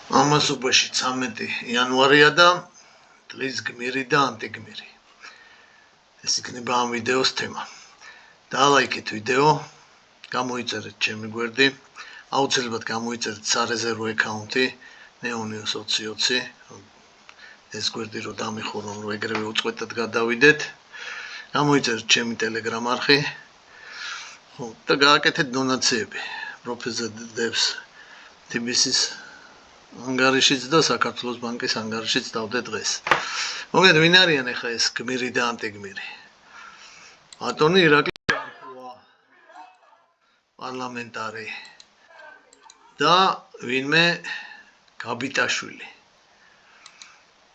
ამასობაში 13 იანვარია და დღის გმირი და ანტიგმირი. ეს იქნება ამ ვიდეოს თემა. დაალაიქეთ ვიდეო, გამოიწერეთ ჩემი გვერდი, აუცილებლად გამოიწერეთ სარეზერვო აკაუნტი Neonios 2020. ეს გვერდი რო დამიხურო, რომ ეგრევე უწყვეტად გადავიდეთ. გამოიწერეთ ჩემი Telegram არხი. ხო, და გააკეთეთ დონაციები. Professor Devs TBC-ის ანგარიშიც და საქართველოს ბანკის ანგარიშიც დავდე დღეს. მოგეთ ვინ არიან ახლა ეს გმირი და ანტიგმირი? ბატონი ირაკლი ჯარქოა, პარლამენტარი და ვინმე გაბიტაშვილი.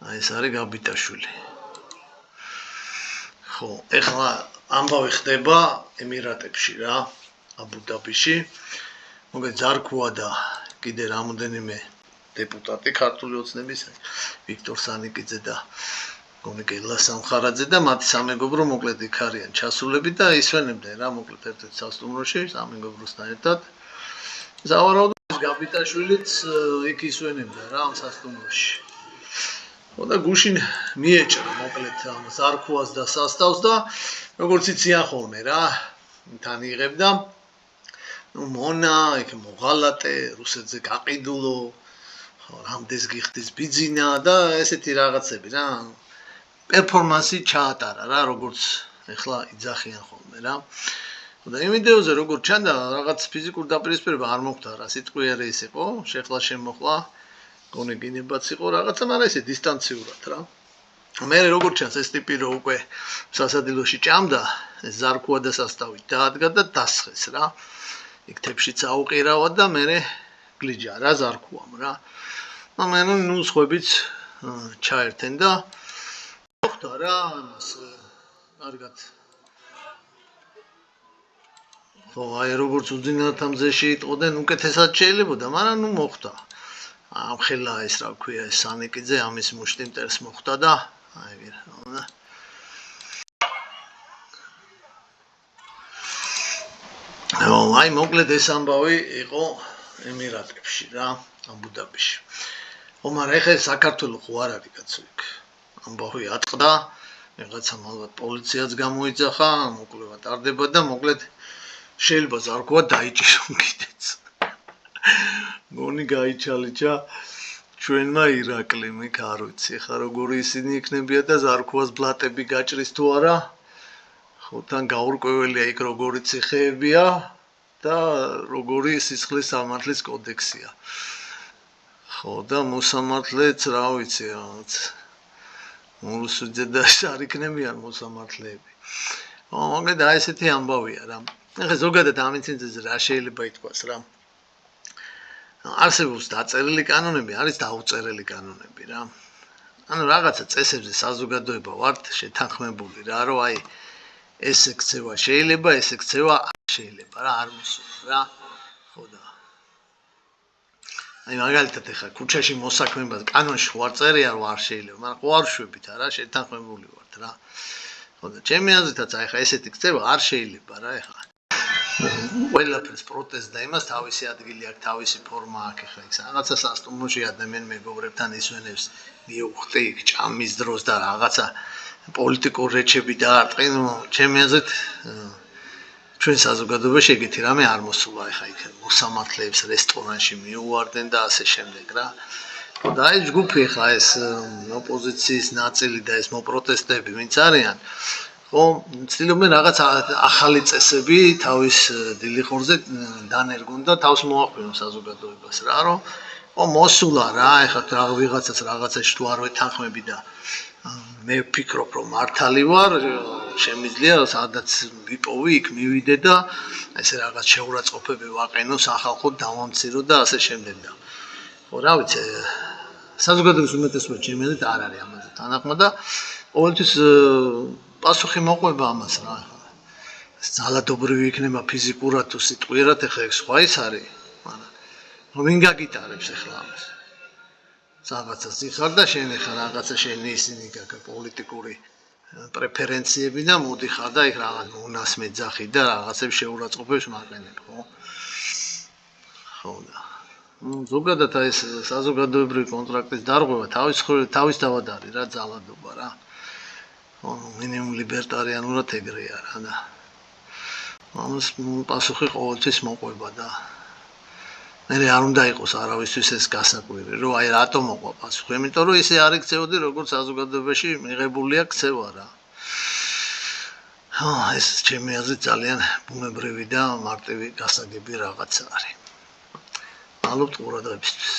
აი ეს არის გაბიტაშვილი. ხო, ახლა ამბავი ხდება ემირატებში რა, აბუ-დაბიში. მოგეთ ჯარქოა და კიდე რამოდენიმე დეპუტატი ქართული ოცნების ვიქტორ სანიკიძე და გონიკელა სამხარაძე და მათი სამეგობრო მოკლედ იქ არიან ჩასულები და ისვენებდნენ რა მოკლედ ერთ-ერთ სასტუმროში სამეგობროსთან ერთად. ზავარაუდოდ გაბიტაშვილიც იქ ისვენებდა რა ამ სასტუმროში. ხო და გუშინ მიეჭრა მოკლედ ამ ზარქოას და სასტავს და როგორც იციან ხოლმე რა თან იღებდა მონა იქ მოღალატე რუსეთზე გაყიდულო რამდენს გიხდის ბიძინა და ესეთი რაღაცები რა პერფორმანსი ჩაატარა რა როგორც ეხლა იძახიან ხოლმე რა და იმ ვიდეოზე როგორც ჩანდა რაღაც ფიზიკური დაპირისპირება არ მოხდა რა სიტყვი არ ის იყო შეხლა შემოხლა გონეგინებაც იყო რაღაცა მაგრამ ესე დისტანციურად რა მე როგორც ჩანს ეს ტიპი რო უკვე სასადილოში ჭამდა ეს ზარქოა და სასტავი დაადგა და დასხეს რა იქ თებშიც აუყირავა და მე გლიჯა რა ზარქოამ რა მე ნუ სხვებიც ჩაერთენ და მოხდა რა ამას კარგად ხო აი როგორც უძინათ ამ ძეში იტყოდნენ უკეთესად შეიძლებოდა მაგრამ ნუ მოხდა ამ ხელა ეს რა ქვია ეს სანიკიძე ამის მუშტი მტერს მოხდა და აი რა აი მოკლედ ეს ამბავი იყო ემირატებში რა აბუ-დაბიში მაგრამ ეხლა საქართველოს ხო არ არის კაცო იქ ამბავი ატყდა რაღაცა ალბათ პოლიციაც გამოიძახა მოკლედ ტარდება და მოკლედ შეიძლება ზარქოა დაიჭირონ კიდეც გონი გაიჩალიჩა ჩვენმა ირაკლიმ იქ არ ვიცი ხა როგორი ისინი იქნებია და ზარქოას ბლატები გაჭრის თუ არა ხო თან გაურკვეველია იქ როგორი ციხეებია და როგორი სისხლის სამართლის კოდექსია ხო და მოსამართლეც რა ვიცი რაღაც მოლუსუძე და არ იქნებიან მოსამართლეები ხო მოგეთ აი ესეთი ამბავია რა ეხლა ზოგადად ამ ინციდენტზე რა შეიძლება ითქვას რა არსებობს დაწერილი კანონები არის დაუწერელი კანონები რა ანუ რაღაცა წესებზე საზოგადოება ვართ შეთანხმებული რა რომ აი ეს ექცევა შეიძლება ეს ექცევა არ შეიძლება რა არ მოსულა რა ხო და აი მაგალითად ეხლა ქუჩაში მოსაქმებას კანონში ხო არ წერია რომ არ შეიძლება მაგრამ ხო არ შვებით არა შეთანხმებული ვართ რა ხო და ჩემი აზრითაც აი ეხლა ესეთი ქცევა არ შეიძლება რა ეხლა ყველაფერს პროტესტ და იმას თავისი ადგილი აქვს თავისი ფორმა აქვს ეხლა იქ რაღაცა სასტუმროში ადამიან მეგობრებთან ისვენებს მიუხტი იქ ჭამის დროს და რაღაცა პოლიტიკურ რეჩები დაარტყენ ჩემი აზრით ჩვენ საზოგადოებაში ეგეთი რამე არ მოსულა ეხა იქ მოსამართლეებს რესტორანში მიუვარდნენ და ასე შემდეგ რა და აი ჯგუფი ეხა ეს ოპოზიციის ნაწილი და ეს მოპროტესტები ვინც არიან ხო ცდილობენ რაღაც ახალი წესები თავის დილიხორზე დანერგონ და თავს მოახდინონ საზოგადოებას რა რომ ხო მოსულა რა ეხლა ვიღაცას რაღაცაში თუ არ ვეთანხმები და მე ვფიქრობ რომ მართალი ვარ შემიძლია სადაც ვიპოვი იქ მივიდე და ესე რაღაც შეურაცხყოფები ვაყენო სახალხოდ დავამცირო და ასე შემდეგ და ხო რა ვიცი საზოგადოების უმეტესობა ჩემი აზრით არ არის ამაზე თანახმა და ყოველთვის პასუხი მოყვება ამას რა ძალადობრივი იქნება ფიზიკურად თუ სიტყვიერად ეხლა ეგ სხვა ის არის მაგრამ ვინ გაგიტარებს ეხლა ამას რაღაცა სიხარ და შენ ეხლა რაღაცა შენი ისინი გაკა პოლიტიკური პრეფერენციები და მოდიხარ და იქ რაღაც მონას მეძახი და რაღაცებს შეურაცხყოფებს მაყენებ ხო ხო და ზოგადად ეს საზოგადოებრივი კონტრაქტის დარღვევა თავისთავად არის რა ძალადობა რა. მინიმუმ ლიბერტარიანულად ეგრეა რა და ამას პასუხი ყოველთვის მოყვება და მე არ უნდა იყოს არავისთვის ეს გასაკვირი, რომ აი რატო მოყვა პასუხი, იმიტომ რომ ისე არ იქცეოდი, როგორც საზოგადოებაში მიღებულია ქცევა რა. ეს ჩემი აზრით ძალიან ბუნებრივი და მარტივი გასაგები რაღაცა არის. მადლობთ ყურადღებისთვის.